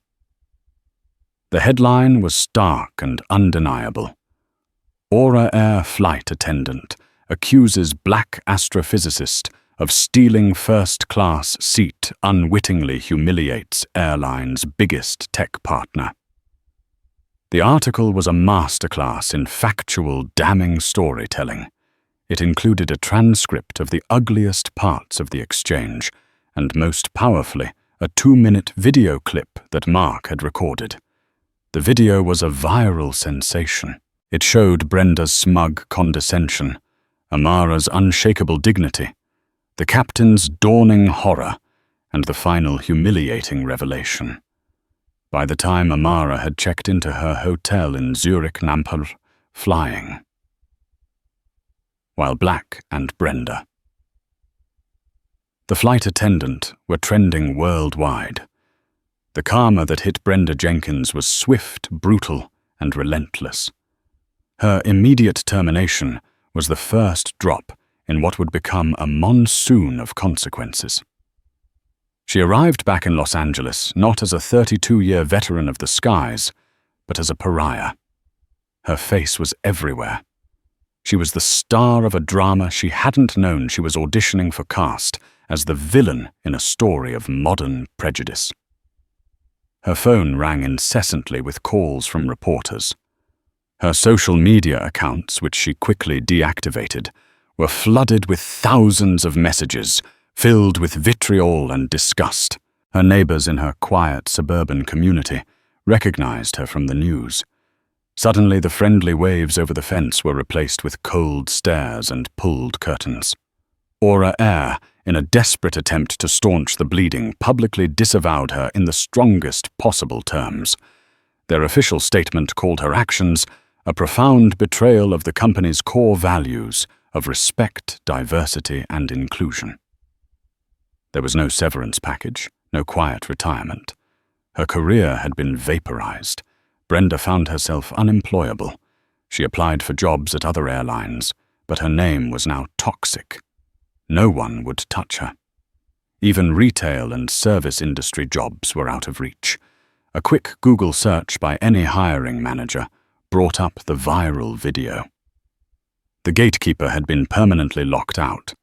The headline was stark and undeniable. Aura Air flight attendant accuses black astrophysicist of stealing first-class seat, unwittingly humiliates airline's biggest tech partner. The article was a masterclass in factual, damning storytelling. It included a transcript of the ugliest parts of the exchange, and most powerfully, a 2-minute video clip that Mark had recorded. The video was a viral sensation. It showed Brenda's smug condescension, Amara's unshakable dignity, the captain's dawning horror, and the final humiliating revelation. By the time Amara had checked into her hotel in Zurich Nampel, flying, while Black and Brenda, the flight attendant, were trending worldwide. The karma that hit Brenda Jenkins was swift, brutal, and relentless. Her immediate termination was the first drop in what would become a monsoon of consequences. She arrived back in Los Angeles not as a 32-year veteran of the skies, but as a pariah. Her face was everywhere. She was the star of a drama she hadn't known she was auditioning for cast as the villain in a story of modern prejudice. Her phone rang incessantly with calls from reporters. Her social media accounts, which she quickly deactivated, were flooded with thousands of messages filled with vitriol and disgust. Her neighbors in her quiet suburban community recognized her from the news. Suddenly, the friendly waves over the fence were replaced with cold stares and pulled curtains. Aura Air, in a desperate attempt to staunch the bleeding, publicly disavowed her in the strongest possible terms. Their official statement called her actions a profound betrayal of the company's core values of respect, diversity, and inclusion. There was no severance package, no quiet retirement. Her career had been vaporized. Brenda found herself unemployable. She applied for jobs at other airlines, but her name was now toxic. No one would touch her. Even retail and service industry jobs were out of reach. A quick Google search by any hiring manager brought up the viral video. The gatekeeper had been permanently locked out.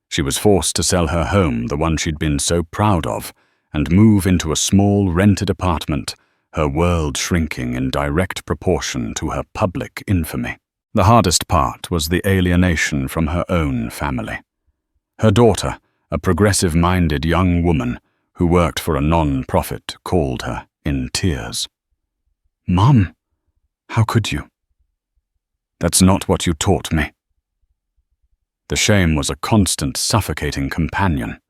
She was forced to sell her home, the one she'd been so proud of, and move into a small rented apartment, her world shrinking in direct proportion to her public infamy. The hardest part was the alienation from her own family. Her daughter, a progressive-minded young woman who worked for a non-profit, called her in tears. "Mom, how could you?" "That's not what you taught me." The shame was a constant, suffocating companion.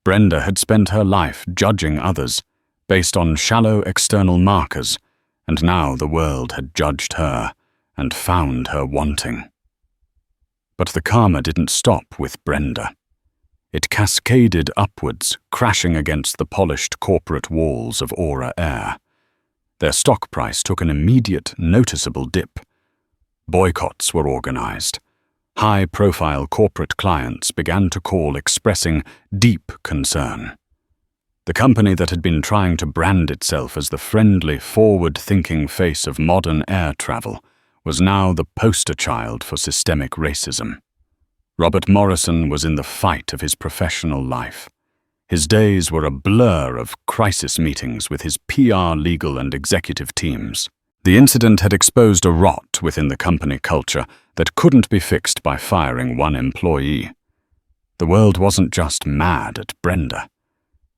Brenda had spent her life judging others, based on shallow external markers, and now the world had judged her and found her wanting. But the karma didn't stop with Brenda. It cascaded upwards, crashing against the polished corporate walls of Aura Air. Their stock price took an immediate, noticeable dip. Boycotts were organized. High-profile corporate clients began to call, expressing deep concern. The company that had been trying to brand itself as the friendly, forward-thinking face of modern air travel was now the poster child for systemic racism. Robert Morrison was in the fight of his professional life. His days were a blur of crisis meetings with his PR, legal, and executive teams. The incident had exposed a rot within the company culture that couldn't be fixed by firing one employee. The world wasn't just mad at Brenda.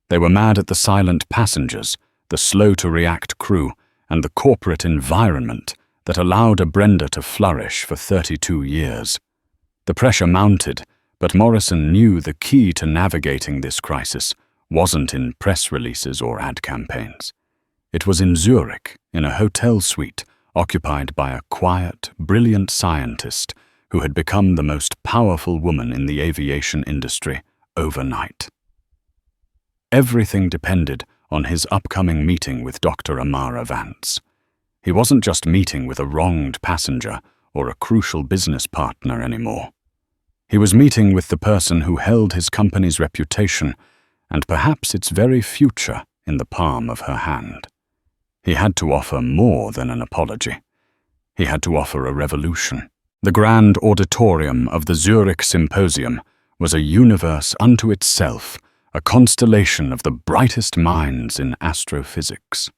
They were mad at the silent passengers, the slow-to-react crew, and the corporate environment that allowed a Brenda to flourish for 32 years. The pressure mounted, but Morrison knew the key to navigating this crisis wasn't in press releases or ad campaigns. It was in Zurich, in a hotel suite occupied by a quiet, brilliant scientist who had become the most powerful woman in the aviation industry overnight. Everything depended on his upcoming meeting with Dr. Amara Vance. He wasn't just meeting with a wronged passenger or a crucial business partner anymore. He was meeting with the person who held his company's reputation and perhaps its very future in the palm of her hand. He had to offer more than an apology. He had to offer a revolution. The grand auditorium of the Zurich Symposium was a universe unto itself, a constellation of the brightest minds in astrophysics.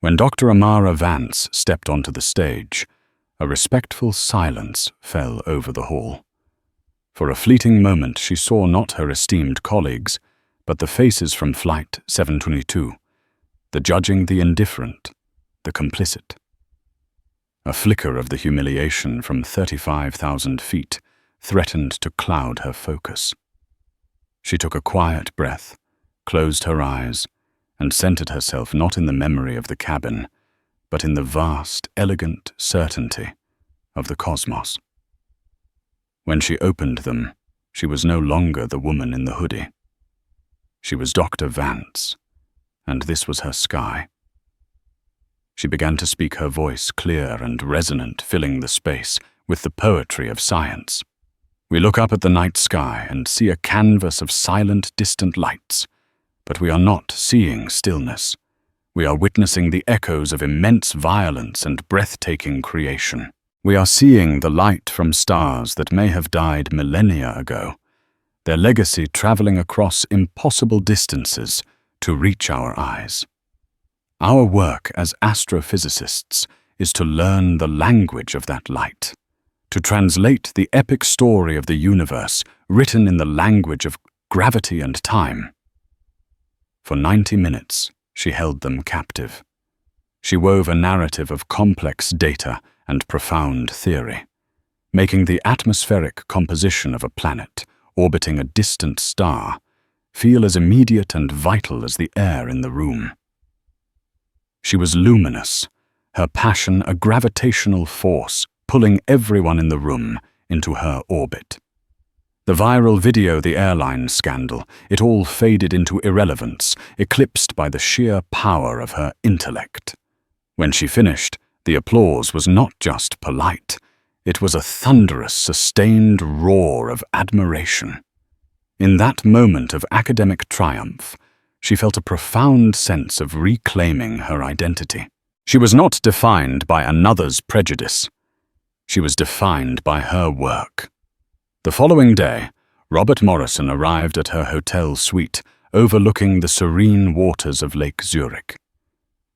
When Dr. Amara Vance stepped onto the stage, a respectful silence fell over the hall. For a fleeting moment she saw not her esteemed colleagues, but the faces from Flight 722, the judging, the indifferent, the complicit. A flicker of the humiliation from 35,000 feet threatened to cloud her focus. She took a quiet breath, closed her eyes, and centered herself not in the memory of the cabin, but in the vast, elegant certainty of the cosmos. When she opened them, she was no longer the woman in the hoodie. She was Dr. Vance, and this was her sky. She began to speak, her voice clear and resonant, filling the space with the poetry of science. We look up at the night sky and see a canvas of silent, distant lights, but we are not seeing stillness. We are witnessing the echoes of immense violence and breathtaking creation. We are seeing the light from stars that may have died millennia ago, their legacy traveling across impossible distances to reach our eyes. Our work as astrophysicists is to learn the language of that light, to translate the epic story of the universe written in the language of gravity and time. For 90 minutes, she held them captive. She wove a narrative of complex data and profound theory, making the atmospheric composition of a planet orbiting a distant star feel as immediate and vital as the air in the room. She was luminous, her passion a gravitational force pulling everyone in the room into her orbit. The viral video, the airline scandal, it all faded into irrelevance, eclipsed by the sheer power of her intellect. When she finished, the applause was not just polite. It was a thunderous, sustained roar of admiration. In that moment of academic triumph, she felt a profound sense of reclaiming her identity. She was not defined by another's prejudice. She was defined by her work. The following day, Robert Morrison arrived at her hotel suite overlooking the serene waters of Lake Zurich.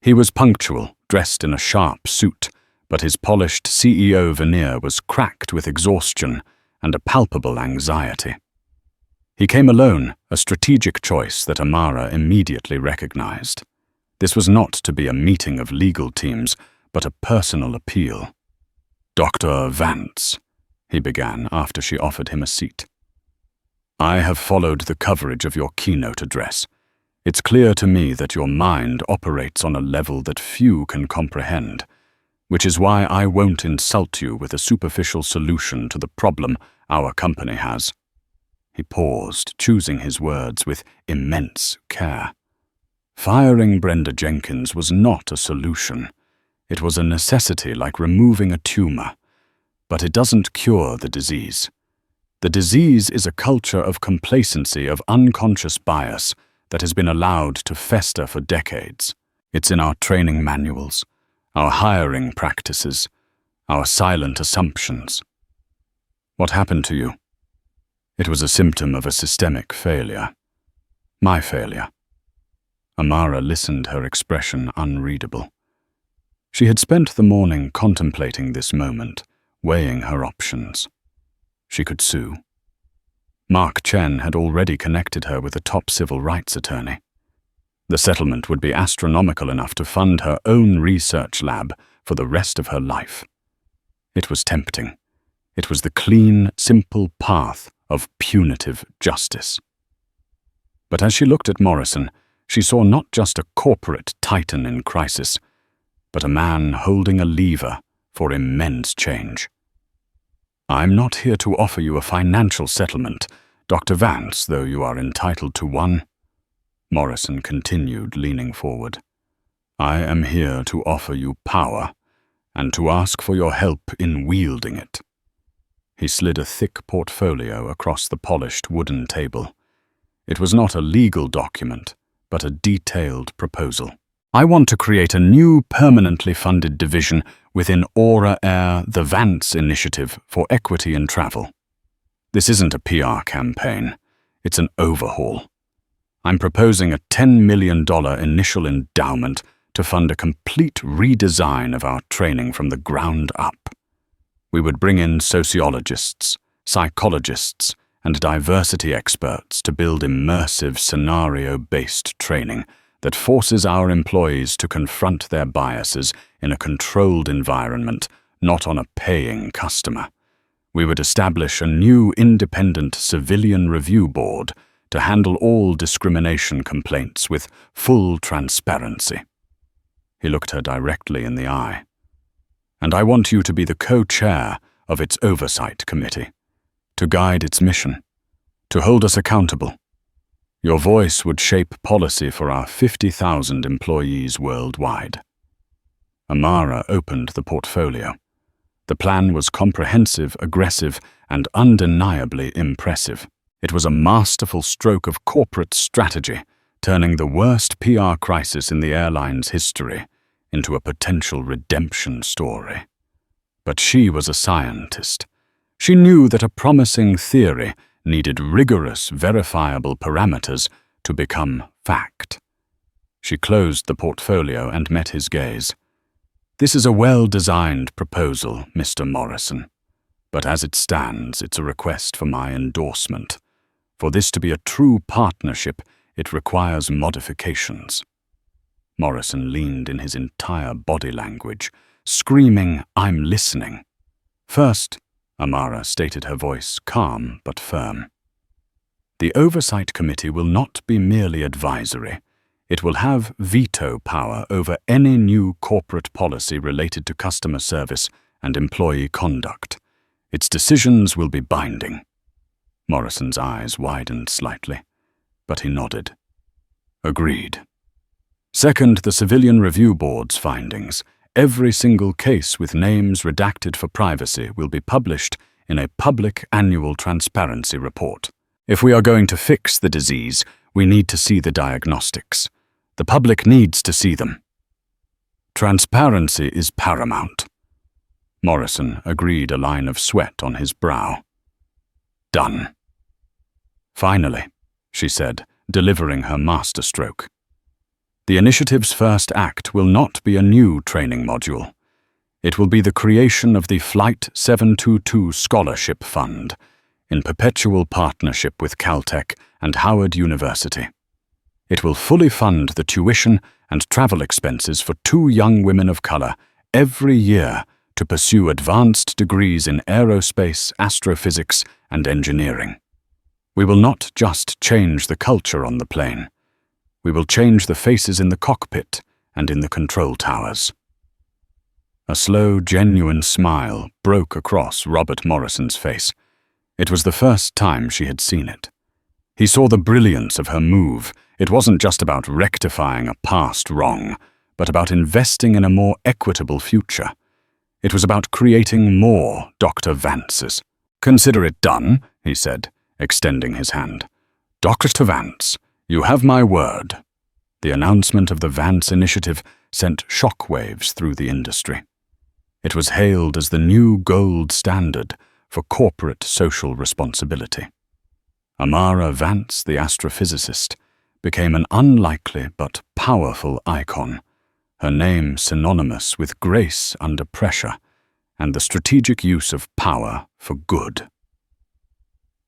He was punctual, dressed in a sharp suit, but his polished CEO veneer was cracked with exhaustion and a palpable anxiety. He came alone, a strategic choice that Amara immediately recognized. This was not to be a meeting of legal teams, but a personal appeal. "Dr. Vance," he began after she offered him a seat. "I have followed the coverage of your keynote address. It's clear to me that your mind operates on a level that few can comprehend, which is why I won't insult you with a superficial solution to the problem our company has." He paused, choosing his words with immense care. Firing Brenda Jenkins was not a solution. It was a necessity like removing a tumor, but it doesn't cure the disease. The disease is a culture of complacency, of unconscious bias that has been allowed to fester for decades. It's in our training manuals, our hiring practices, our silent assumptions. What happened to you? It was a symptom of a systemic failure. My failure. Amara listened, her expression unreadable. She had spent the morning contemplating this moment, weighing her options. She could sue. Mark Chen had already connected her with a top civil rights attorney. The settlement would be astronomical enough to fund her own research lab for the rest of her life. It was tempting. It was the clean, simple path of punitive justice. But as she looked at Morrison, she saw not just a corporate titan in crisis, but a man holding a lever for immense change. "I'm not here to offer you a financial settlement, Dr. Vance, though you are entitled to one," Morrison continued, leaning forward. "I am here to offer you power, and to ask for your help in wielding it." He slid a thick portfolio across the polished wooden table. It was not a legal document, but a detailed proposal. "I want to create a new permanently funded division within Aura Air, the Vance Initiative for Equity in Travel. This isn't a PR campaign, it's an overhaul. I'm proposing a $10 million initial endowment to fund a complete redesign of our training from the ground up. We would bring in sociologists, psychologists, and diversity experts to build immersive scenario-based training that forces our employees to confront their biases in a controlled environment, not on a paying customer. We would establish a new independent civilian review board to handle all discrimination complaints with full transparency." He looked her directly in the eye. "And I want you to be the co-chair of its oversight committee, to guide its mission, to hold us accountable. Your voice would shape policy for our 50,000 employees worldwide." Amara opened the portfolio. The plan was comprehensive, aggressive, and undeniably impressive. It was a masterful stroke of corporate strategy, turning the worst PR crisis in the airline's history into a potential redemption story. But she was a scientist. She knew that a promising theory needed rigorous, verifiable parameters to become fact. She closed the portfolio and met his gaze. "This is a well-designed proposal, Mr. Morrison, but as it stands, it's a request for my endorsement. For this to be a true partnership, it requires modifications." Morrison leaned in his entire body language, screaming, "I'm listening." "First," Amara stated, her voice calm but firm, "the Oversight Committee will not be merely advisory. It will have veto power over any new corporate policy related to customer service and employee conduct. Its decisions will be binding." Morrison's eyes widened slightly, but he nodded. "Agreed." "Second, the Civilian Review Board's findings. Every single case with names redacted for privacy will be published in a public annual transparency report. If we are going to fix the disease, we need to see the diagnostics. The public needs to see them. Transparency is paramount." Morrison agreed, a line of sweat on his brow. Done. Finally, she said, delivering her masterstroke. The initiative's first act will not be a new training module. It will be the creation of the Flight 722 Scholarship Fund, in perpetual partnership with Caltech and Howard University. It will fully fund the tuition and travel expenses for 2 young women of color every year to pursue advanced degrees in aerospace, astrophysics, and engineering. We will not just change the culture on the plane. We will change the faces in the cockpit and in the control towers. A slow, genuine smile broke across Robert Morrison's face. It was the first time she had seen it. He saw the brilliance of her move. It wasn't just about rectifying a past wrong, but about investing in a more equitable future. It was about creating more Dr. Vances. Consider it done, he said, extending his hand. Dr. Vance, you have my word. The announcement of the Vance Initiative sent shockwaves through the industry. It was hailed as the new gold standard for corporate social responsibility. Amara Vance, the astrophysicist, became an unlikely but powerful icon, her name synonymous with grace under pressure and the strategic use of power for good.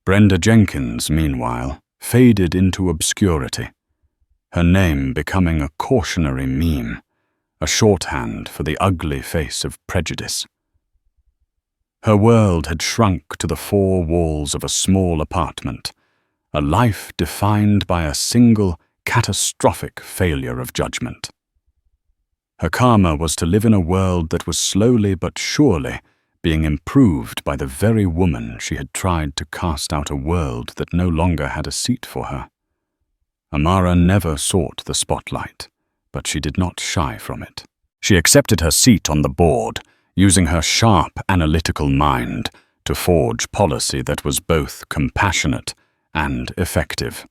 Brenda Jenkins, meanwhile, faded into obscurity, her name becoming a cautionary meme, a shorthand for the ugly face of prejudice. Her world had shrunk to the 4 walls of a small apartment, a life defined by a single catastrophic failure of judgment. Her karma was to live in a world that was slowly but surely being improved by the very woman she had tried to cast out a world that no longer had a seat for her. Amara never sought the spotlight, but she did not shy from it. She accepted her seat on the board, using her sharp analytical mind to forge policy that was both compassionate and effective.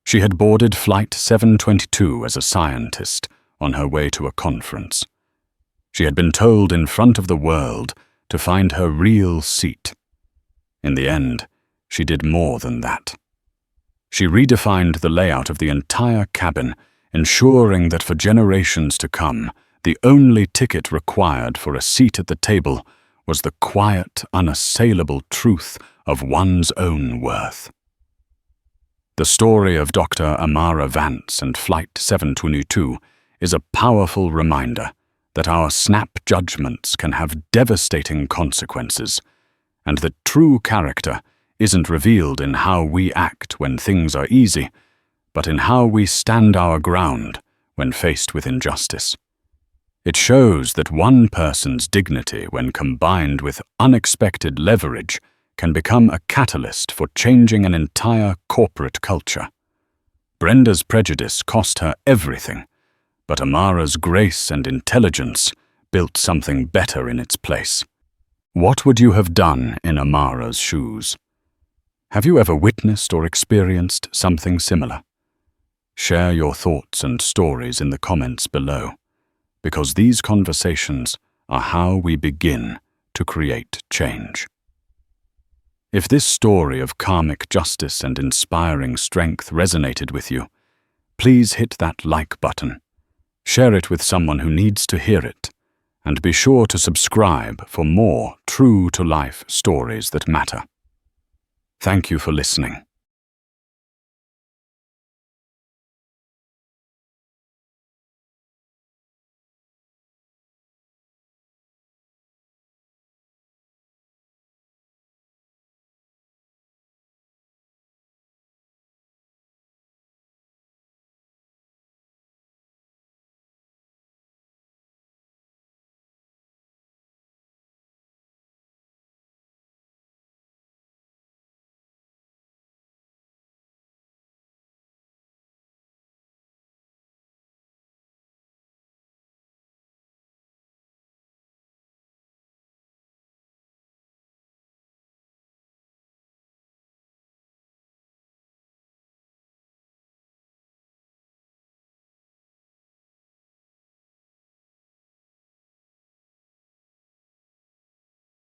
She had boarded Flight 722 as a scientist on her way to a conference. She had been told in front of the world to find her real seat. In the end, she did more than that. She redefined the layout of the entire cabin, ensuring that for generations to come, the only ticket required for a seat at the table was the quiet, unassailable truth of one's own worth. The story of Dr. Amara Vance and Flight 722 is a powerful reminder that our snap judgments can have devastating consequences, and that true character isn't revealed in how we act when things are easy, but in how we stand our ground when faced with injustice. It shows that one person's dignity, when combined with unexpected leverage, can become a catalyst for changing an entire corporate culture. Brenda's prejudice cost her everything, but Amara's grace and intelligence built something better in its place. What would you have done in Amara's shoes? Have you ever witnessed or experienced something similar? Share your thoughts and stories in the comments below, because these conversations are how we begin to create change. If this story of karmic justice and inspiring strength resonated with you, please hit that like button, share it with someone who needs to hear it, and be sure to subscribe for more true-to-life stories that matter. Thank you for listening.